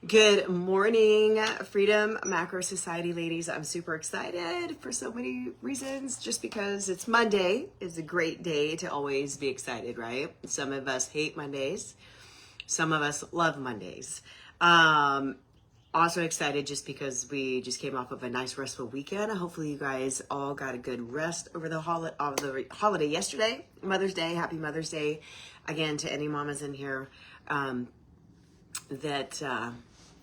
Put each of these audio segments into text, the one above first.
Good morning, Freedom Macro Society ladies. I'm super excited for so many reasons. Just because it's Monday is a great day to always be excited, right? Some of us hate Mondays. Some of us love Mondays. Also excited just because we just came off of a nice restful weekend. Hopefully you guys all got a good rest over the holiday yesterday. Mother's Day. Happy Mother's Day again to any mamas in here that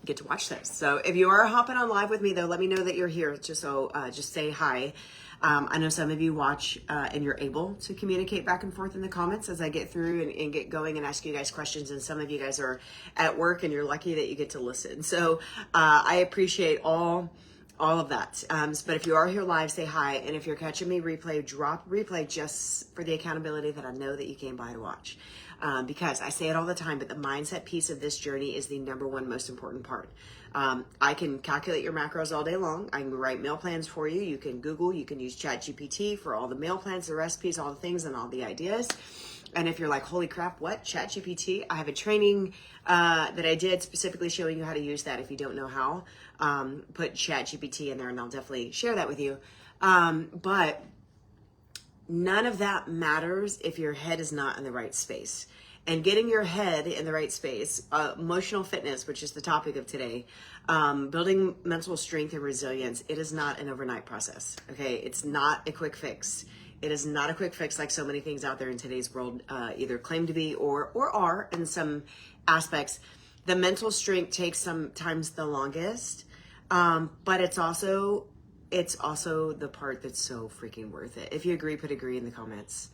get to watch this. So if you are hopping on live with me though, let me know that you're here just say hi. I know some of you watch and you're able to communicate back and forth in the comments as I get through and get going and ask you guys questions, and some of you guys are at work and you're lucky that you get to listen. So I appreciate all of that. But if you are here live, say hi, and if you're catching me replay, drop replay just for the accountability that I know that you came by to watch. Because I say it all the time, but the mindset piece of this journey is the number one most important part. I can calculate your macros all day long. I can write meal plans for you. You can Google, you can use ChatGPT for all the meal plans, the recipes, all the things and all the ideas. And if you're like, holy crap, what? ChatGPT? I have a training that I did specifically showing you how to use that. If you don't know how, put ChatGPT in there and I'll definitely share that with you. But none of that matters if your head is not in the right space. And getting your head in the right space, emotional fitness, which is the topic of today, building mental strength and resilience, it is not an overnight process, okay? It's not a quick fix. It is not a quick fix like so many things out there in today's world either claim to be or are in some aspects. The mental strength takes sometimes the longest, but it's also the part that's so freaking worth it. If you agree, put agree in the comments.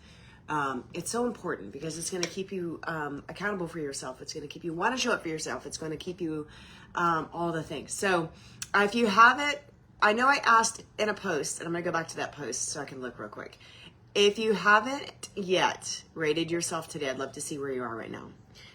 It's so important because it's going to keep you accountable for yourself. It's going to keep you want to show up for yourself. It's going to keep you all the things. So if you haven't, I know I asked in a post, and I'm going to go back to that post so I can look real quick. If you haven't yet rated yourself today, I'd love to see where you are right now.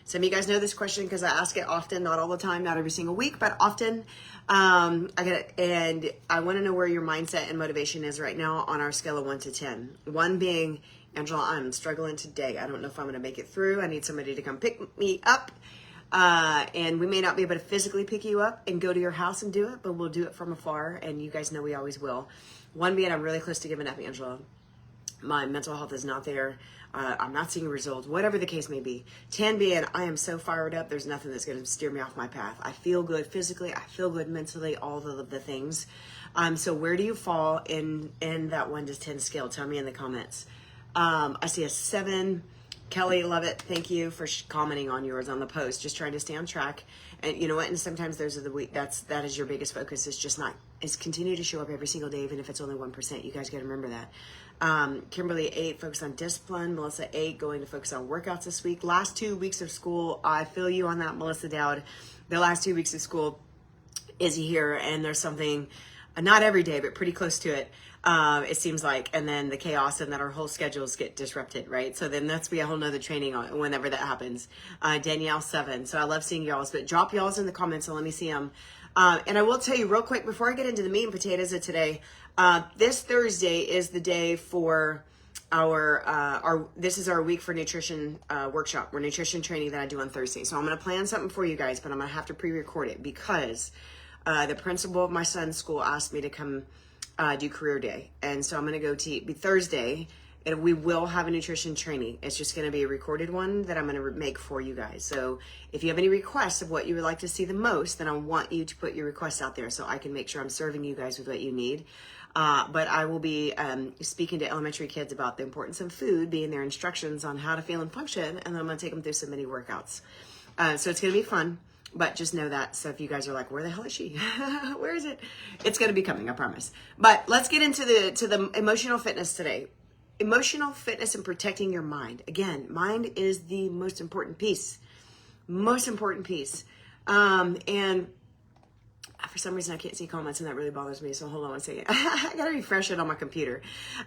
Some of you guys know this question because I ask it often, not all the time, not every single week, but often. I get it, and I want to know where your mindset and motivation is right now on our scale of 1 to 10. 1 being, Angela, I'm struggling today. I don't know if I'm going to make it through. I need somebody to come pick me up. And we may not be able to physically pick you up and go to your house and do it, but we'll do it from afar. And you guys know we always will. 1 being, I'm really close to giving up, Angela. My mental health is not there. I'm not seeing results, whatever the case may be. 10 being, I am so fired up. There's nothing that's going to steer me off my path. I feel good physically. I feel good mentally, all of the things. So where do you fall in that 1 to 10 scale? Tell me in the comments. I see a 7. Kelly, love it. Thank you for commenting on yours on the post. Just trying to stay on track. And you know what? And sometimes those are the week. That is your biggest focus. Is continue to show up every single day, even if it's only 1%. You guys got to remember that. Kimberly 8, focus on discipline. Melissa 8, going to focus on workouts this week. Last 2 weeks of school, I feel you on that, Melissa Dowd. The last 2 weeks of school, Izzy here, and there's something, not every day, but pretty close to it. It seems like, and then the chaos and then our whole schedules get disrupted, right? So then that's be a whole nother training on whenever that happens. Danielle 7. So I love seeing y'all's, but drop y'all's in the comments and let me see them. And I will tell you real quick before I get into the meat and potatoes of today, this Thursday is the day for this is our week for nutrition workshop or nutrition training that I do on Thursday. So I'm going to plan something for you guys, but I'm going to have to pre-record it because the principal of my son's school asked me to come do career day. And so I'm going to go to Thursday, and we will have a nutrition training. It's just going to be a recorded one that I'm going to make for you guys. So if you have any requests of what you would like to see the most, then I want you to put your requests out there so I can make sure I'm serving you guys with what you need. But I will be speaking to elementary kids about the importance of food, being their instructions on how to feel and function, and then I'm going to take them through some mini workouts. So it's going to be fun. But just know that. So if you guys are like, where the hell is she? Where is it? It's going to be coming, I promise. But let's get into the emotional fitness today. Emotional fitness and protecting your mind. Again, mind is the most important piece. Most important piece. And for some reason, I can't see comments, and that really bothers me. So hold on one second. I got to refresh it on my computer.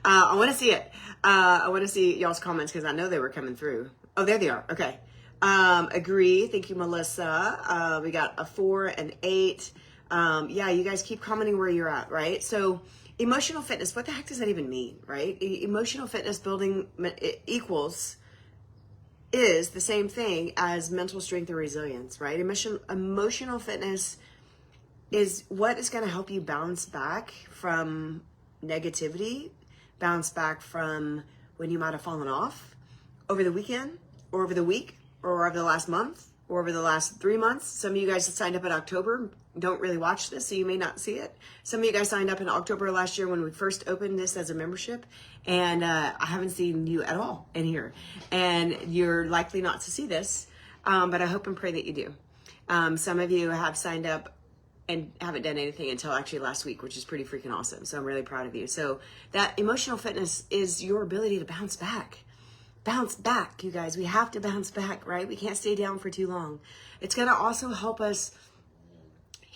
I want to see it. I want to see y'all's comments because I know they were coming through. Oh, there they are. Okay. Agree. Thank you, Melissa. We got a 4 and 8. Yeah, you guys keep commenting where you're at, right? So emotional fitness, what the heck does that even mean, right? Emotional fitness building equals is the same thing as mental strength and resilience, right? Emotional fitness is what is going to help you bounce back from negativity, bounce back from when you might have fallen off over the weekend or over the week or over the last month or over the last 3 months. Some of you guys that signed up in October don't really watch this, so you may not see it. Some of you guys signed up in October last year when we first opened this as a membership, and I haven't seen you at all in here. And you're likely not to see this, but I hope and pray that you do. Some of you have signed up and haven't done anything until actually last week, which is pretty freaking awesome. So I'm really proud of you. So that emotional fitness is your ability to bounce back. Bounce back, you guys. We have to bounce back, right? We can't stay down for too long. It's going to also help us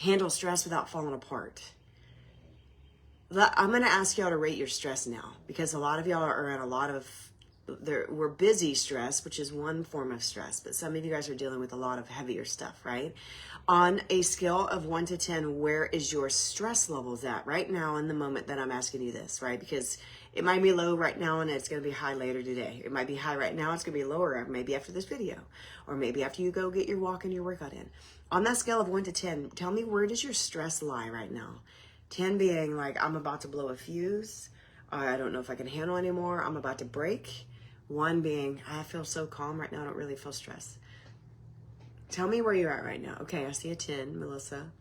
handle stress without falling apart. I'm going to ask y'all to rate your stress now, because a lot of y'all are in a lot of, we're busy stress, which is one form of stress, but some of you guys are dealing with a lot of heavier stuff, right? On a scale of 1 to 10, where is your stress levels at right now in the moment that I'm asking you this, right? Because it might be low right now and it's going to be high later today. It might be high right now. It's going to be lower maybe after this video, or maybe after you go get your walk and your workout in. On that scale of 1 to 10, tell me, where does your stress lie right now? 10 being like, I'm about to blow a fuse. I don't know if I can handle anymore. I'm about to break. 1 being, I feel so calm right now. I don't really feel stress. Tell me where you're at right now. Okay, I see a 10, Melissa.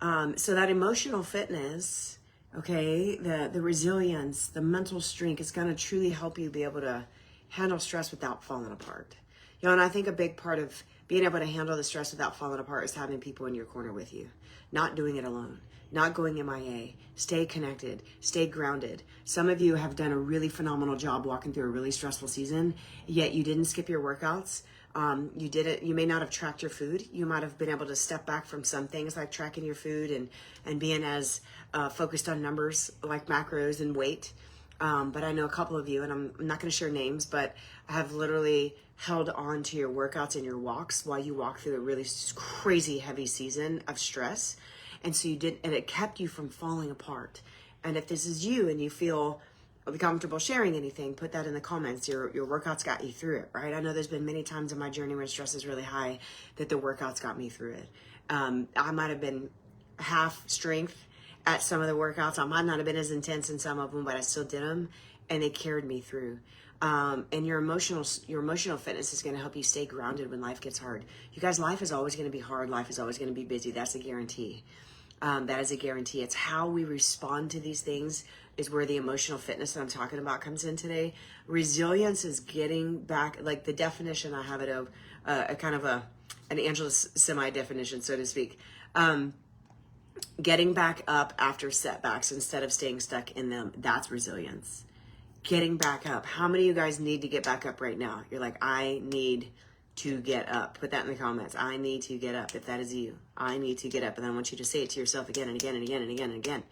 So that emotional fitness, okay, the resilience, the mental strength is going to truly help you be able to handle stress without falling apart. You know, and I think a big part of being able to handle the stress without falling apart is having people in your corner with you, not doing it alone, not going MIA. Stay connected, stay grounded. Some of you have done a really phenomenal job walking through a really stressful season, yet you didn't skip your workouts. You did it. You may not have tracked your food. You might have been able to step back from some things like tracking your food and being as focused on numbers like macros and weight. But I know a couple of you, and I'm not going to share names, but I have literally held on to your workouts and your walks while you walk through a really crazy heavy season of stress. And so you didn't, and it kept you from falling apart. And if this is you and you feel comfortable sharing anything, put that in the comments. Your workouts got you through it, right? I know there's been many times in my journey when stress is really high that the workouts got me through it. I might have been half strength at some of the workouts. I might not have been as intense in some of them, but I still did them, and they carried me through. And your emotional fitness is going to help you stay grounded when life gets hard. You guys, life is always going to be hard. Life is always going to be busy. That's a guarantee. That is a guarantee. It's how we respond to these things is where the emotional fitness that I'm talking about comes in today. Resilience is getting back, like the definition I have it of, a kind of an Angela semi-definition, so to speak. Getting back up after setbacks instead of staying stuck in them. That's resilience. Getting back up. How many of you guys need to get back up right now? You're like, I need to get up. Put that in the comments. I need to get up. If that is you, I need to get up. And then I want you to say it to yourself again and again and again and again and again.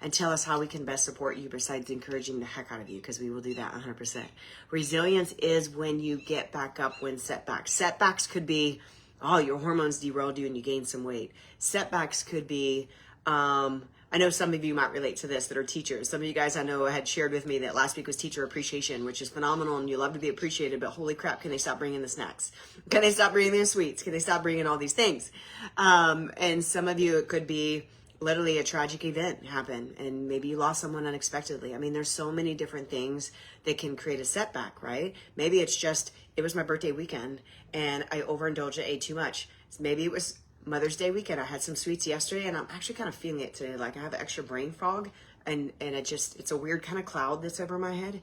And tell us how we can best support you besides encouraging the heck out of you, because we will do that 100%. Resilience is when you get back up when setbacks. Setbacks could be, oh, your hormones derailed you and you gained some weight. Setbacks could be, I know some of you might relate to this that are teachers. Some of you guys I know had shared with me that last week was teacher appreciation, which is phenomenal and you love to be appreciated, but holy crap, can they stop bringing the snacks? Can they stop bringing the sweets? Can they stop bringing all these things? And some of you, it could be literally a tragic event happen and maybe you lost someone unexpectedly. I mean, there's so many different things that can create a setback, right? Maybe it's just, it was my birthday weekend and I overindulged and ate too much. Maybe it was Mother's Day weekend. I had some sweets yesterday and I'm actually kind of feeling it today. Like I have extra brain fog and it's a weird kind of cloud that's over my head.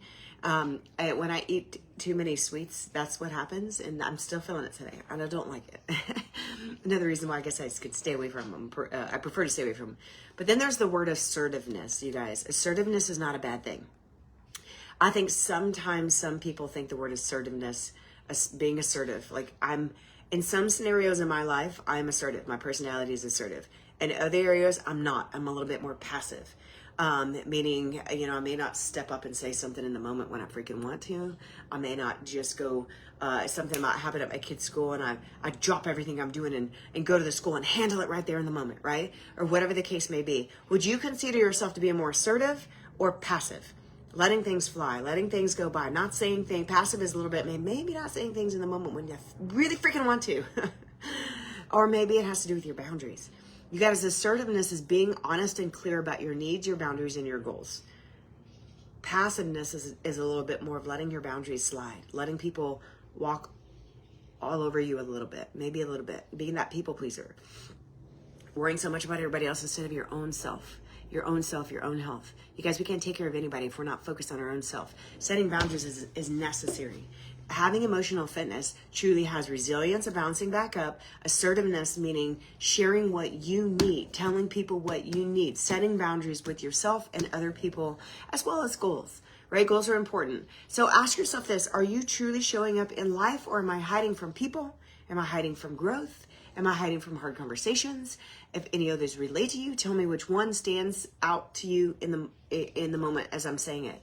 When I eat too many sweets, that's what happens. And I'm still feeling it today and I don't like it. Another reason why I guess I could stay away from them. I prefer to stay away from them. But then there's the word assertiveness, you guys. Assertiveness is not a bad thing. I think sometimes some people think the word assertiveness, being assertive, like in some scenarios in my life, I'm assertive. My personality is assertive. In other areas, I'm not. I'm a little bit more passive. Meaning, you know, I may not step up and say something in the moment when I freaking want to. I may not just go, something might happen at my kid's school and I drop everything I'm doing and go to the school and handle it right there in the moment, right? Or whatever the case may be. Would you consider yourself to be more assertive or passive? letting things fly, letting things go by, not saying things. Passive is a little bit, maybe not saying things in the moment when you really freaking want to. Or maybe it has to do with your boundaries. You guys, assertiveness is being honest and clear about your needs, your boundaries, and your goals. Passiveness is a little bit more of letting your boundaries slide, letting people walk all over you a little bit, maybe a little bit, being that people pleaser, worrying so much about everybody else instead of your own self, your own self, your own health. You guys, we can't take care of anybody if we're not focused on our own self. Setting boundaries is necessary. Having emotional fitness truly has resilience of bouncing back up, assertiveness meaning sharing what you need, telling people what you need, setting boundaries with yourself and other people, as well as goals, right? Goals are important. So ask yourself this, are you truly showing up in life, or am I hiding from people? Am I hiding from growth? Am I hiding from hard conversations? If any of those relate to you, tell me which one stands out to you in the moment as I'm saying it.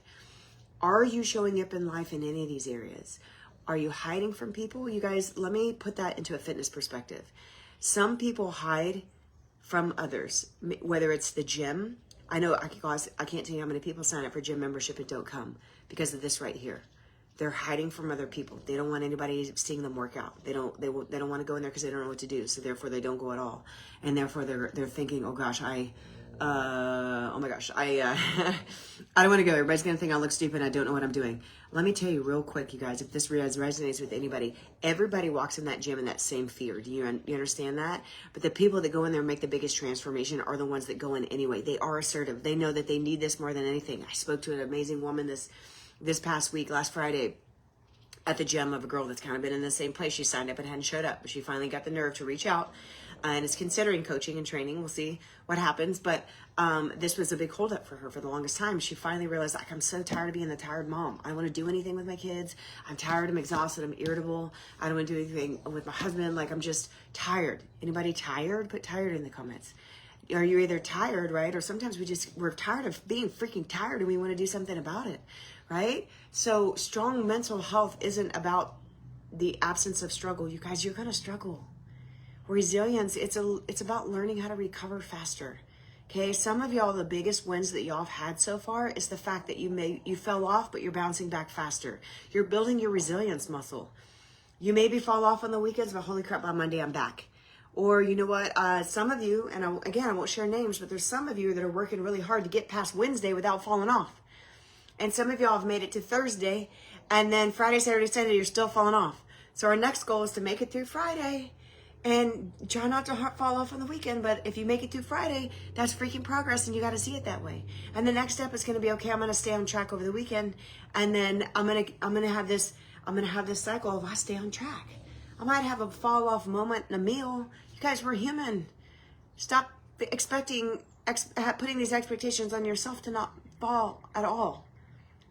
Are you showing up in life in any of these areas? Are you hiding from people? You guys, let me put that into a fitness perspective. Some people hide from others, whether it's the gym. I know, I can't tell you how many people sign up for gym membership and don't come because of this right here. They're hiding from other people. They don't want anybody seeing them work out. They don't want to go in there because they don't know what to do. So therefore they don't go at all. And therefore they're thinking, oh gosh, I don't want to go. Everybody's going to think I look stupid. I don't know what I'm doing. Let me tell you real quick, you guys, if this resonates with anybody, everybody walks in that gym in that same fear. Do you understand that? But the people that go in there and make the biggest transformation are the ones that go in anyway. They are assertive. They know that they need this more than anything. I spoke to an amazing woman this past week, last Friday, at the gym, of a girl that's kind of been in the same place. She signed up and hadn't showed up, but she finally got the nerve to reach out and is considering coaching and training. We'll see what happens. But this was a big holdup for her for the longest time. She finally realized, like, I'm so tired of being the tired mom. I don't want to do anything with my kids. I'm tired. I'm exhausted. I'm irritable. I don't want to do anything with my husband. Like, I'm just tired. Anybody tired? Put tired in the comments. Are you either tired, right? Or sometimes we're tired of being freaking tired and we want to do something about it, right? So strong mental health isn't about the absence of struggle. You guys, you're going to struggle. Resilience, it's about learning how to recover faster. Okay, some of y'all, the biggest wins that y'all have had so far is the fact that you fell off, but you're bouncing back faster. You're building your resilience muscle. You maybe fall off on the weekends, but holy crap, by Monday I'm back. Or you know what, some of you, and I won't share names, but there's some of you that are working really hard to get past Wednesday without falling off. And some of y'all have made it to Thursday, and then Friday, Saturday, Sunday, you're still falling off. So our next goal is to make it through Friday and try not to fall off on the weekend. But if you make it through Friday, that's freaking progress, and you got to see it that way. And the next step is going to be, okay, I'm going to stay on track over the weekend, and then I'm going to have this cycle of I stay on track. I might have a fall off moment in a meal. You guys, we're human. Stop putting these expectations on yourself to not fall at all.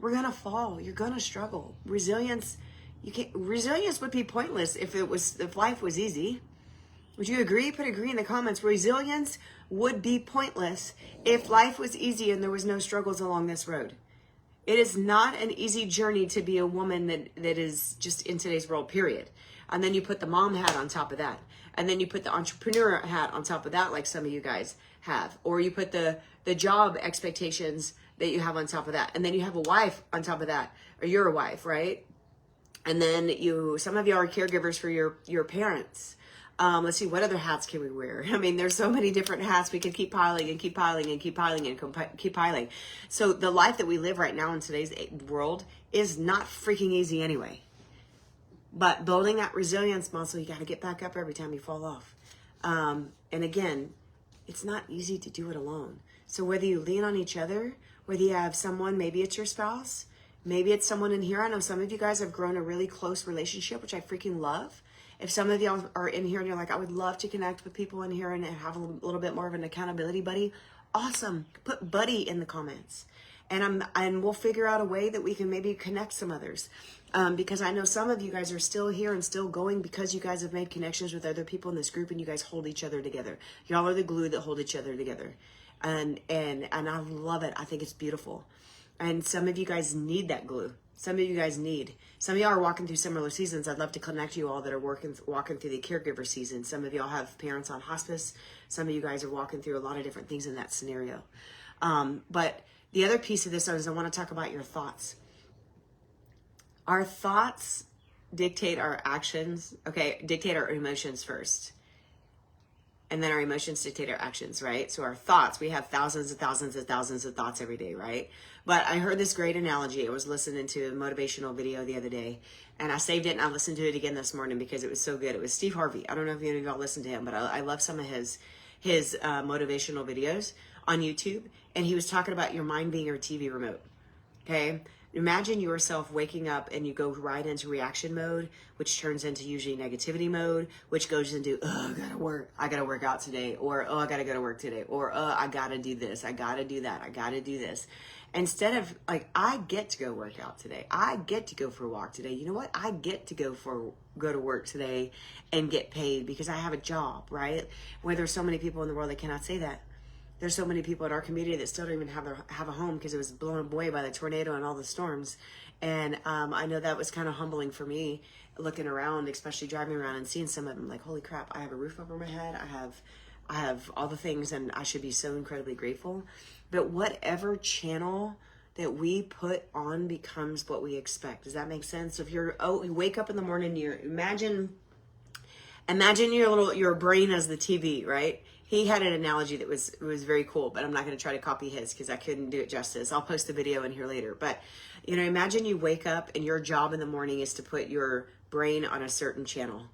We're gonna fall. You're gonna struggle. Resilience would be pointless if life was easy. Would you agree? Put agree in the comments. Resilience would be pointless if life was easy and there was no struggles along this road. It is not an easy journey to be a woman that is just in today's world, period. And then you put the mom hat on top of that. And then you put the entrepreneur hat on top of that, like some of you guys have. Or you put the job expectations that you have on top of that. And then you have a wife on top of that. Or you're a wife, right? And then some of you are caregivers for your parents. Let's see, what other hats can we wear? I mean, there's so many different hats. We could keep piling and keep piling and keep piling and keep piling. So the life that we live right now in today's world is not freaking easy anyway. But building that resilience muscle, you got to get back up every time you fall off. And again, it's not easy to do it alone. So whether you lean on each other, whether you have someone, maybe it's your spouse, maybe it's someone in here. I know some of you guys have grown a really close relationship, which I freaking love. If some of y'all are in here and you're like, I would love to connect with people in here and have a little bit more of an accountability buddy, awesome. Put buddy in the comments. And we'll figure out a way that we can maybe connect some others. Because I know some of you guys are still here and still going because you guys have made connections with other people in this group and you guys hold each other together. Y'all are the glue that hold each other together. And I love it. I think it's beautiful. And some of you guys need that glue. Some of y'all are walking through similar seasons. I'd love to connect you all that are walking through the caregiver season. Some of y'all have parents on hospice. Some of you guys are walking through a lot of different things in that scenario. But The other piece of this is I want to talk about your thoughts. Our thoughts dictate our actions, okay? Dictate our emotions first. And then our emotions dictate our actions, right? So our thoughts, we have thousands and thousands and thousands of thoughts every day, right? But I heard this great analogy. I was listening to a motivational video the other day, and I saved it and I listened to it again this morning because it was so good. It was Steve Harvey. I don't know if any of y'all listen to him, but I love some of his motivational videos on YouTube. And he was talking about your mind being your TV remote, okay? Imagine yourself waking up and you go right into reaction mode, which turns into usually negativity mode, which goes into, oh, I gotta work out today, or oh, I gotta go to work today, or oh, I gotta do this, I gotta do that, I gotta do this. Instead of like, I get to go work out today, I get to go for a walk today. You know what? I get to go to work today and get paid because I have a job, right? Where there's so many people in the world that cannot say that. There's so many people in our community that still don't even have a home because it was blown away by the tornado and all the storms. And I know that was kind of humbling for me looking around, especially driving around and seeing some of them like, holy crap, I have a roof over my head. I have all the things and I should be so incredibly grateful. But whatever channel that we put on becomes what we expect. Does that make sense? If you wake up in the morning, imagine your brain as the TV, right? He had an analogy that was very cool, but I'm not going to try to copy his because I couldn't do it justice. I'll post the video in here later. But, imagine you wake up and your job in the morning is to put your brain on a certain channel,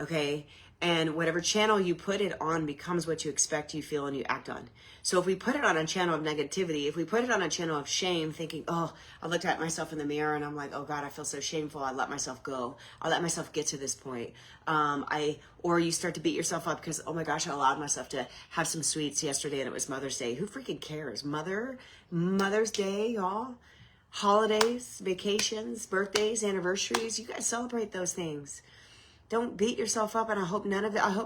okay? And whatever channel you put it on becomes what you expect, you feel, and you act on. So if we put it on a channel of negativity, if we put it on a channel of shame, thinking, oh, I looked at myself in the mirror and I'm like, oh God, I feel so shameful. I let myself go. I let myself get to this point. Or you start to beat yourself up because, oh my gosh, I allowed myself to have some sweets yesterday and it was Mother's Day. Who freaking cares? Mother's Day, y'all. Holidays, vacations, birthdays, anniversaries. You guys celebrate those things. Don't beat yourself up, and I hope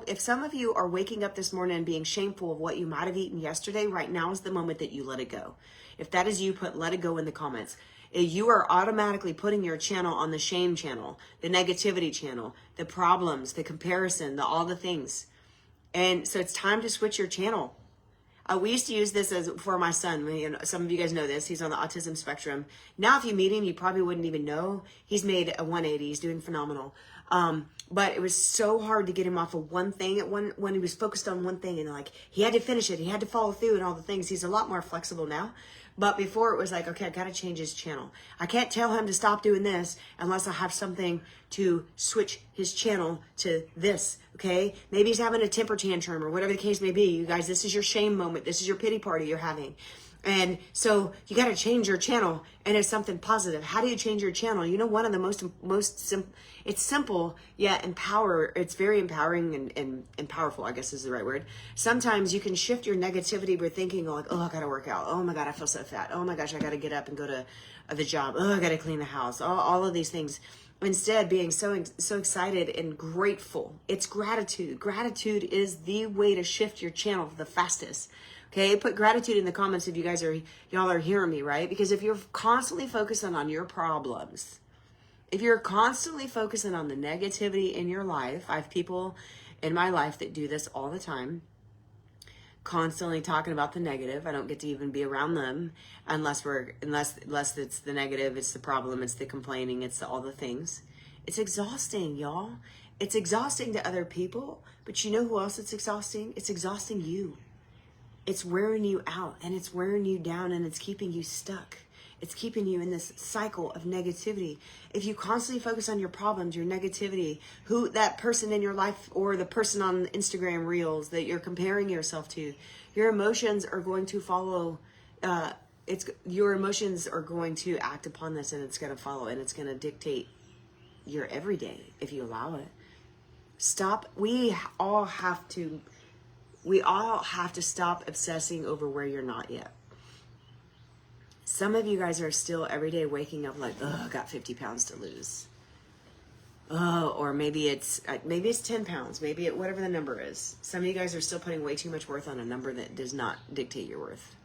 if some of you are waking up this morning and being shameful of what you might have eaten yesterday, right now is the moment that you let it go. If that is you, put let it go in the comments. You are automatically putting your channel on the shame channel, the negativity channel, the problems, the comparison, all the things. And so it's time to switch your channel. We used to use this for my son. Some of you guys know this. He's on the autism spectrum. Now, if you meet him, you probably wouldn't even know. He's made a 180. He's doing phenomenal. But it was so hard to get him off of one thing when he was focused on one thing and like he had to finish it. He had to follow through and all the things. He's a lot more flexible now. But before it was like, okay, I got to change his channel. I can't tell him to stop doing this unless I have something to switch his channel to this, okay? Maybe he's having a temper tantrum or whatever the case may be. You guys, this is your shame moment. This is your pity party you're having. And so you got to change your channel and it's something positive. How do you change your channel? One of the most simple, it's simple, yet it's very empowering and powerful, I guess is the right word. Sometimes you can shift your negativity by thinking like, oh, I got to work out. Oh my God, I feel so fat. Oh my gosh, I got to get up and go to the job. Oh, I got to clean the house. All of these things. Instead, being so excited and grateful. It's gratitude. Gratitude is the way to shift your channel the fastest. Okay, put gratitude in the comments if y'all are hearing me, right? Because if you're constantly focusing on your problems, if you're constantly focusing on the negativity in your life, I have people in my life that do this all the time, constantly talking about the negative. I don't get to even be around them unless it's the negative, it's the problem, it's the complaining, it's all the things. It's exhausting, y'all. It's exhausting to other people, but you know who else it's exhausting? It's exhausting you. It's wearing you out and it's wearing you down and it's keeping you stuck. It's keeping you in this cycle of negativity. If you constantly focus on your problems, your negativity, that person in your life or the person on Instagram Reels that you're comparing yourself to, your emotions are going to follow. Your emotions are going to act upon this and it's going to follow and it's going to dictate your everyday if you allow it. Stop. We all have to stop obsessing over where you're not yet. Some of you guys are still every day waking up like, oh, I got 50 pounds to lose. Oh, or maybe it's 10 pounds, whatever the number is. Some of you guys are still putting way too much worth on a number that does not dictate your worth.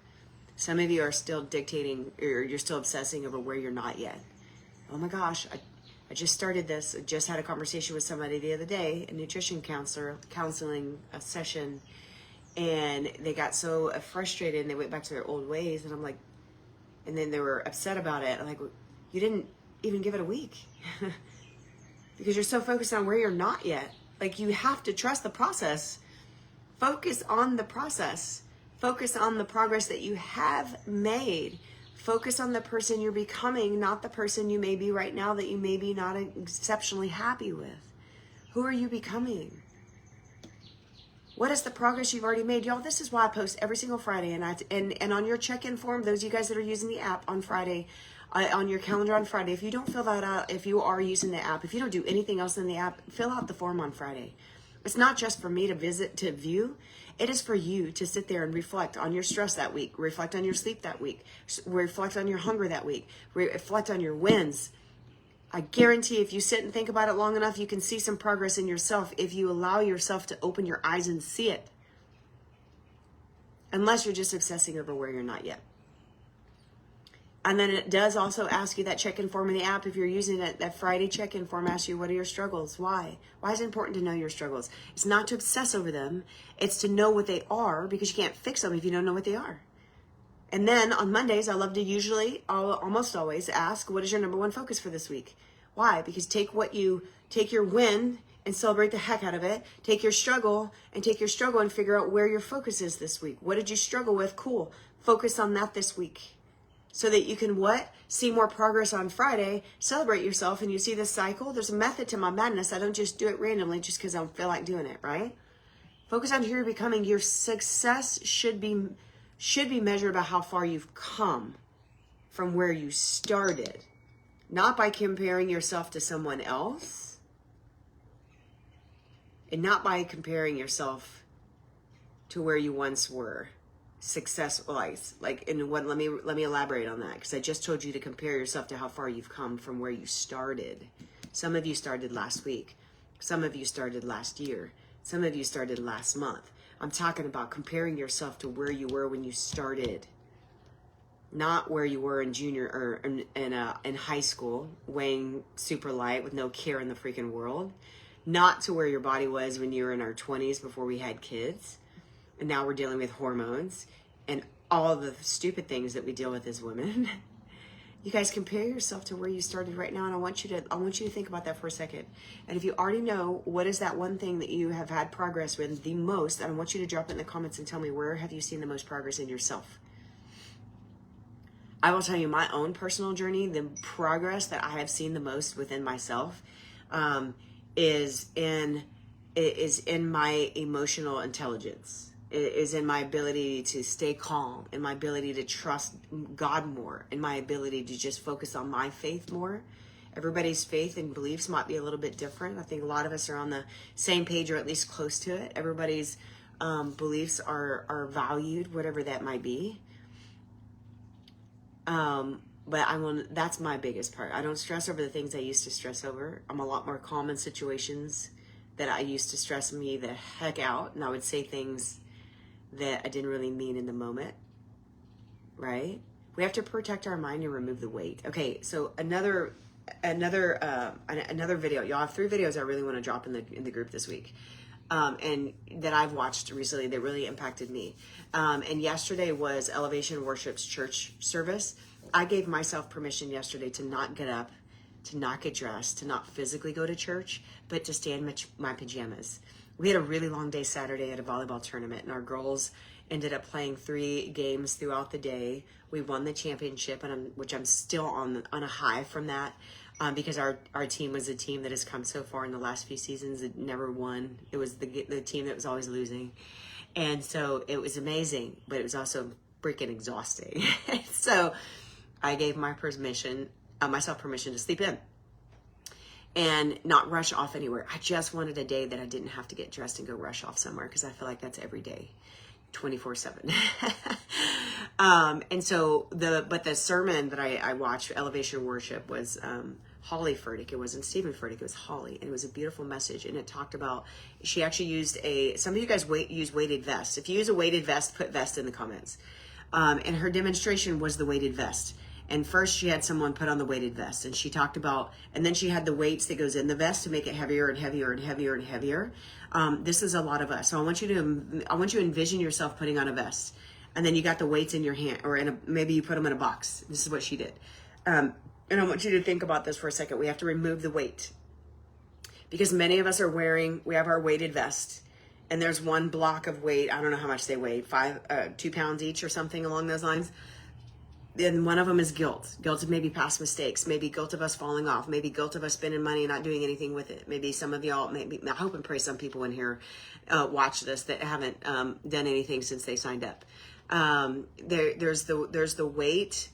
Some of you are still dictating, or you're still obsessing over where you're not yet. Oh my gosh, I just started this. I just had a conversation with somebody the other day, a nutrition counseling session, and they got so frustrated and they went back to their old ways. And I'm like, And then they were upset about it. I'm like, you didn't even give it a week. Because you're so focused on where you're not yet. Like, you have to trust the process. Focus on the process. Focus on the progress that you have made. Focus on the person you're becoming, not the person you may be right now that you may be not exceptionally happy with. Who are you becoming? What is the progress you've already made? Y'all, this is why I post every single Friday. And on your check-in form, those of you guys that are using the app on Friday, on your calendar on Friday, if you don't fill that out, if you are using the app, if you don't do anything else in the app, fill out the form on Friday. It's not just for me to visit, to view. It is for you to sit there and reflect on your stress that week, reflect on your sleep that week, reflect on your hunger that week, reflect on your wins. I guarantee if you sit and think about it long enough, you can see some progress in yourself if you allow yourself to open your eyes and see it. Unless you're just obsessing over where you're not yet. And then it does also ask you that check-in form in the app. If you're using it, that Friday check-in form asks you, what are your struggles? Why? Why is it important to know your struggles? It's not to obsess over them. It's to know what they are, because you can't fix them if you don't know what they are. And then on Mondays, I love to almost always ask, what is your number one focus for this week? Why? Because take your win and celebrate the heck out of it. Take your struggle and figure out where your focus is this week. What did you struggle with? Cool. Focus on that this week. So that you can see more progress on Friday, celebrate yourself, and you see this cycle. There's a method to my madness. I don't just do it randomly just because I don't feel like doing it, right? Focus on who you're becoming. Your success should be measured by how far you've come from where you started. Not by comparing yourself to someone else. And not by comparing yourself to where you once were. Success-wise, let me elaborate on that, because I just told you to compare yourself to how far you've come from where you started. Some of you started last week. Some of you started last year. Some of you started last month. I'm talking about comparing yourself to where you were when you started, not where you were in junior or in high school, weighing super light with no care in the freaking world, not to where your body was when you were in our 20s before we had kids. And now we're dealing with hormones and all the stupid things that we deal with as women. You guys compare yourself to where you started right now, and I want you to think about that for a second. And if you already know what is that one thing that you have had progress with the most, I want you to drop it in the comments and tell me, where have you seen the most progress in yourself? I will tell you my own personal journey. The progress that I have seen the most within myself is in my emotional intelligence. Is in my ability to stay calm, in my ability to trust God more, in my ability to just focus on my faith more. Everybody's faith and beliefs might be a little bit different. I think a lot of us are on the same page, or at least close to it. Everybody's beliefs are valued, whatever that might be. But that's my biggest part. I don't stress over the things I used to stress over. I'm a lot more calm in situations that I used to stress me the heck out, and I would say things that I didn't really mean in the moment, right? We have to protect our mind and remove the weight. Okay, so another video. Y'all have 3 videos I really want to drop in the group this week, and that I've watched recently that really impacted me. And yesterday was Elevation Worship's church service. I gave myself permission yesterday to not get up, to not get dressed, to not physically go to church, but to stay in my pajamas. We had a really long day Saturday at a volleyball tournament, and our girls ended up playing 3 games throughout the day. We won the championship, which I'm still on a high from that, because our team was a team that has come so far in the last few seasons. It never won. It was the team that was always losing, and so it was amazing, but it was also freaking exhausting. So I gave myself permission to sleep in and not rush off anywhere. I just wanted a day that I didn't have to get dressed and go rush off somewhere, because I feel like that's every day, 24/7. And so the sermon that I watched, Elevation Worship, was Holly Furtick. It wasn't Stephen Furtick, it was Holly. And it was a beautiful message. And it talked about, she actually used some of you guys use weighted vests. If you use a weighted vest, put vest in the comments. And her demonstration was the weighted vest. And first she had someone put on the weighted vest, and she talked about, and then she had the weights that goes in the vest to make it heavier and heavier and heavier and heavier. This is a lot of us. So I want you to envision yourself putting on a vest. And then you got the weights in your hand, or maybe you put them in a box. This is what she did. And I want you to think about this for a second. We have to remove the weight, because many of us we have our weighted vest, and there's one block of weight. I don't know how much they weigh, 2 pounds each or something along those lines. Then one of them is guilt. Guilt of maybe past mistakes, maybe guilt of us falling off, maybe guilt of us spending money and not doing anything with it. Maybe some of y'all, I hope and pray some people in here watch this that haven't done anything since they signed up. There's the weight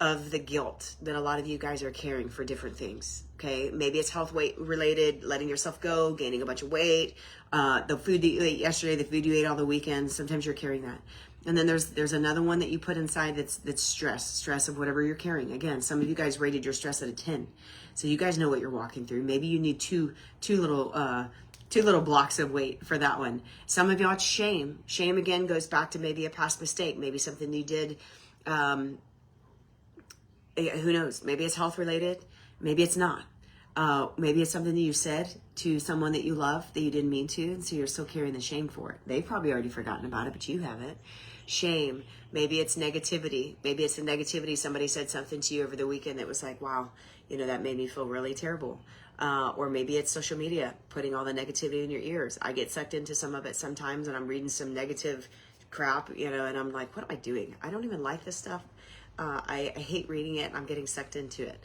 of the guilt that a lot of you guys are carrying for different things. Okay, maybe it's health weight related, letting yourself go, gaining a bunch of weight, the food that you ate yesterday, the food you ate all the weekend. Sometimes you're carrying that. And then there's another one that you put inside that's stress of whatever you're carrying. Again, some of you guys rated your stress at a 10, so you guys know what you're walking through. Maybe you need two little blocks of weight for that one. Some of y'all, it's shame. Shame again goes back to maybe a past mistake, maybe something you did. Who knows? Maybe it's health related. Maybe it's not. Maybe it's something that you said to someone that you love that you didn't mean to, and so you're still carrying the shame for it. They've probably already forgotten about it, but you haven't. Shame. Maybe it's negativity. Maybe it's the negativity. Somebody said something to you over the weekend that was like, wow, that made me feel really terrible. Or maybe it's social media, putting all the negativity in your ears. I get sucked into some of it sometimes, and I'm reading some negative crap, and I'm like, what am I doing? I don't even like this stuff. I hate reading it. I'm getting sucked into it.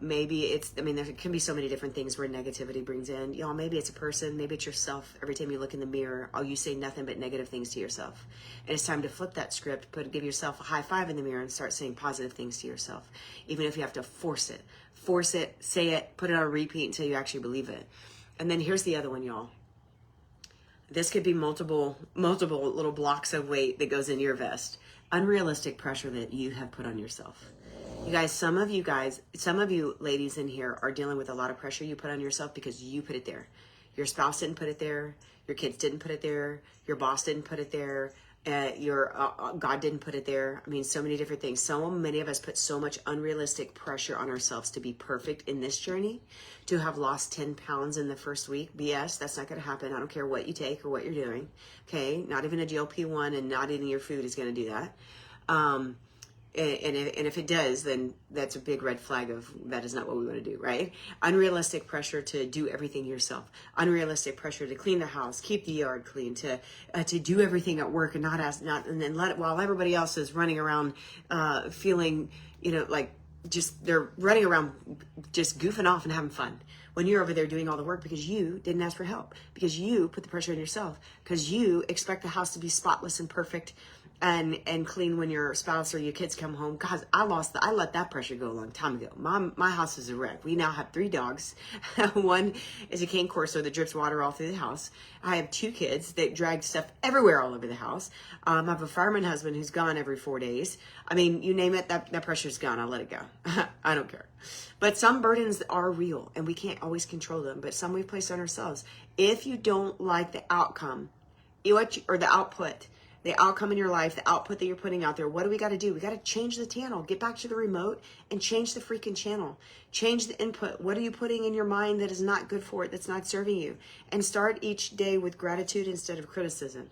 Maybe there can be so many different things where negativity brings in. Y'all, maybe it's a person, maybe it's yourself. Every time you look in the mirror, you say nothing but negative things to yourself. And it's time to flip that script, give yourself a high five in the mirror and start saying positive things to yourself. Even if you have to force it, say it, put it on repeat until you actually believe it. And then here's the other one, y'all. This could be multiple little blocks of weight that goes in your vest. Unrealistic pressure that you have put on yourself. You guys, some of you ladies in here are dealing with a lot of pressure you put on yourself because you put it there. Your spouse didn't put it there. Your kids didn't put it there. Your boss didn't put it there. God didn't put it there. So many different things. So many of us put so much unrealistic pressure on ourselves to be perfect in this journey, to have lost 10 pounds in the first week. BS, that's not going to happen. I don't care what you take or what you're doing. Okay, not even a GLP-1 and not eating your food is going to do that. And if it does, then that's a big red flag of that is not what we want to do, right? Unrealistic pressure to do everything yourself. Unrealistic pressure to clean the house, keep the yard clean, to do everything at work and and then let it, while everybody else is running around feeling, like they're running around just goofing off and having fun. When you're over there doing all the work because you didn't ask for help, because you put the pressure on yourself, because you expect the house to be spotless and perfect and clean when your spouse or your kids come home. God, I let that pressure go a long time ago. My house is a wreck. We now have 3 dogs. One is a cane corso that drips water all through the house. I have 2 kids that drag stuff everywhere all over the house. I have a fireman husband who's gone every 4 days. You name it, that pressure's gone. I'll let it go. I don't care. But some burdens are real and we can't always control them, but some we've placed on ourselves. If you don't like the outcome or the output, the outcome in your life, the output that you're putting out there, what do we got to do? We got to change the channel. Get back to the remote and change the freaking channel. Change the input. What are you putting in your mind that is not good for it, that's not serving you? And start each day with gratitude instead of criticism.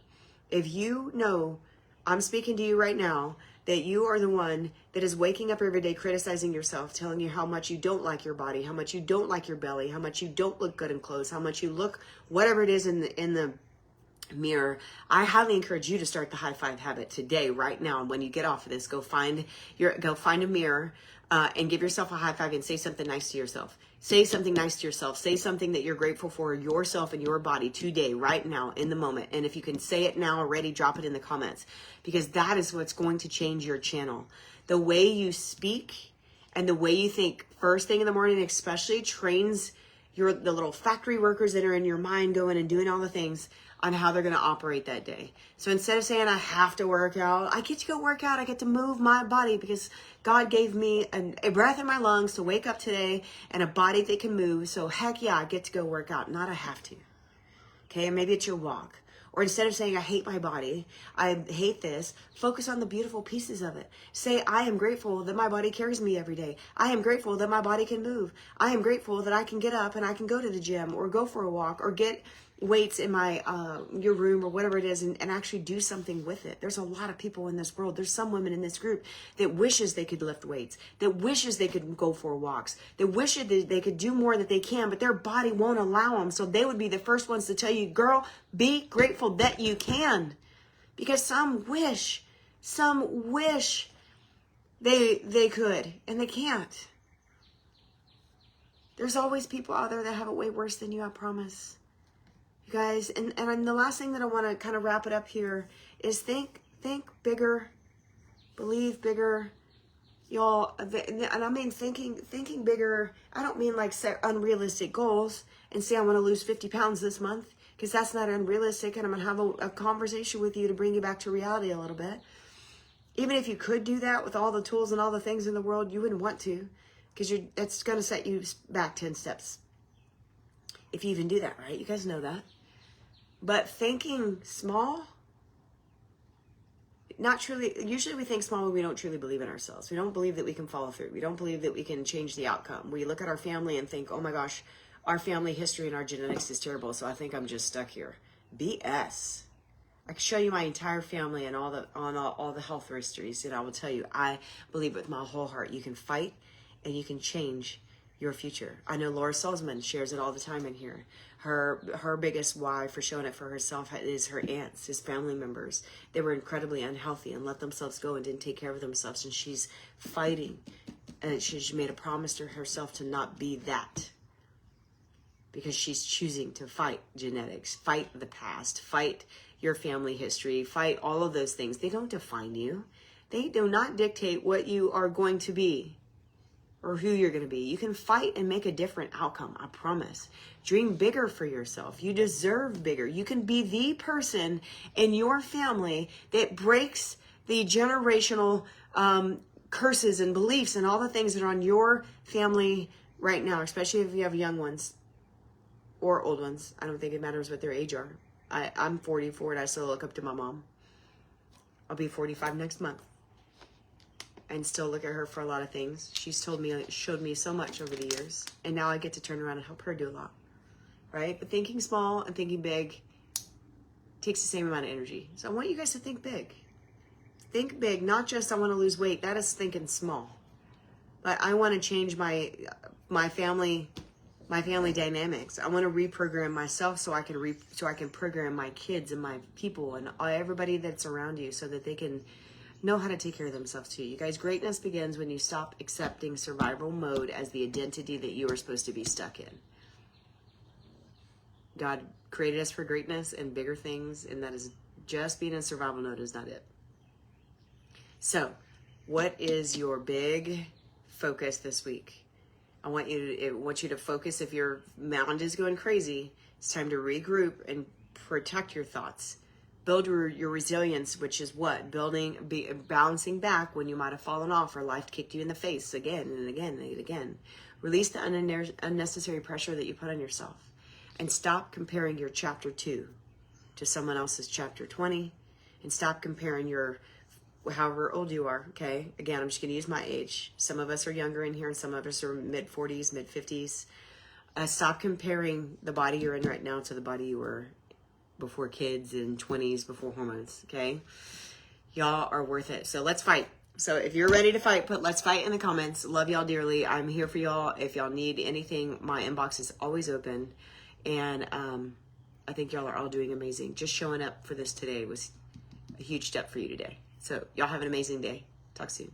If you know, I'm speaking to you right now, that you are the one that is waking up every day criticizing yourself, telling you how much you don't like your body, how much you don't like your belly, how much you don't look good in clothes, how much you look, whatever it is in the mirror, I highly encourage you to start the high five habit today, right now. And when you get off of this, go find a mirror and give yourself a high five and say something nice to yourself. Say something nice to yourself. Say something that you're grateful for yourself and your body today, right now, in the moment. And if you can say it now already, drop it in the comments, because that is what's going to change your channel. The way you speak and the way you think first thing in the morning, especially, trains the little factory workers that are in your mind going and doing all the things on how they're going to operate that day. So instead of saying, I have to work out, I get to go work out. I get to move my body because God gave me a breath in my lungs to wake up today and a body that can move. So heck yeah, I get to go work out, not I have to. Okay, and maybe it's your walk. Or instead of saying, I hate my body, I hate this, focus on the beautiful pieces of it. Say, I am grateful that my body carries me every day. I am grateful that my body can move. I am grateful that I can get up and I can go to the gym or go for a walk or get weights in my your room or whatever it is, and actually do something with it. There's a lot of people in this world. There's some women in this group that wishes they could lift weights, that wishes they could go for walks, that wishes that they could do more that they can, but their body won't allow them. So they would be the first ones to tell you, girl, be grateful that you can. Because some wish they could, and they can't. There's always people out there that have it way worse than you, I promise. You guys, and the last thing that I want to kind of wrap it up here is think bigger, believe bigger, y'all. And I mean thinking bigger. I don't mean like set unrealistic goals and say I want to lose 50 pounds this month, because that's not unrealistic, and I'm gonna have a conversation with you to bring you back to reality a little bit. Even if you could do that with all the tools and all the things in the world, you wouldn't want to, because that's gonna set you back 10 steps. If you even do that, right? You guys know that. But thinking small, not truly, usually we think small when we don't truly believe in ourselves. We don't believe that we can follow through. We don't believe that we can change the outcome. We look at our family and think, oh my gosh, our family history and our genetics is terrible, so I think I'm just stuck here. BS. I can show you my entire family and all the health histories, and I will tell you, I believe with my whole heart you can fight and you can change your future. I know Laura Salzman shares it all the time in here. Her biggest why for showing it for herself is her aunts, his family members. They were incredibly unhealthy and let themselves go and didn't take care of themselves, and she's fighting, and she made a promise to herself to not be that, because she's choosing to fight genetics, fight the past, fight your family history, fight all of those things. They don't define you. They do not dictate what you are going to be or who you're going to be. You can fight and make a different outcome, I promise. Dream bigger for yourself. You deserve bigger. You can be the person in your family that breaks the generational curses and beliefs and all the things that are on your family right now, especially if you have young ones or old ones. I don't think it matters what their age are. I'm 44 and I still look up to my mom. I'll be 45 next month and still look at her for a lot of things. She's showed me so much over the years, and now I get to turn around and help her do a lot, right? But thinking small and thinking big takes the same amount of energy. So I want you guys to think big. Think big, not just I want to lose weight. That is thinking small. But I want to change my family dynamics. I want to reprogram myself so I can program my kids and my people and everybody that's around you so that they can know how to take care of themselves too. You guys, greatness begins when you stop accepting survival mode as the identity that you are supposed to be stuck in. God created us for greatness and bigger things, and that is just being in survival mode is not it. So, what is your big focus this week? I want you to focus. If your mind is going crazy, it's time to regroup and protect your thoughts. Build your resilience, which is what? Bouncing back when you might have fallen off or life kicked you in the face again and again and again. Release the unnecessary pressure that you put on yourself. And stop comparing your chapter 2 to someone else's chapter 20. And stop comparing your, however old you are, okay? Again, I'm just going to use my age. Some of us are younger in here and some of us are mid-40s, mid-50s. Stop comparing the body you're in right now to the body you were before kids and 20s, before hormones, okay? Y'all are worth it. So let's fight. So if you're ready to fight, put let's fight in the comments. Love y'all dearly. I'm here for y'all. If y'all need anything, my inbox is always open. And I think y'all are all doing amazing. Just showing up for this today was a huge step for you today. So y'all have an amazing day. Talk soon.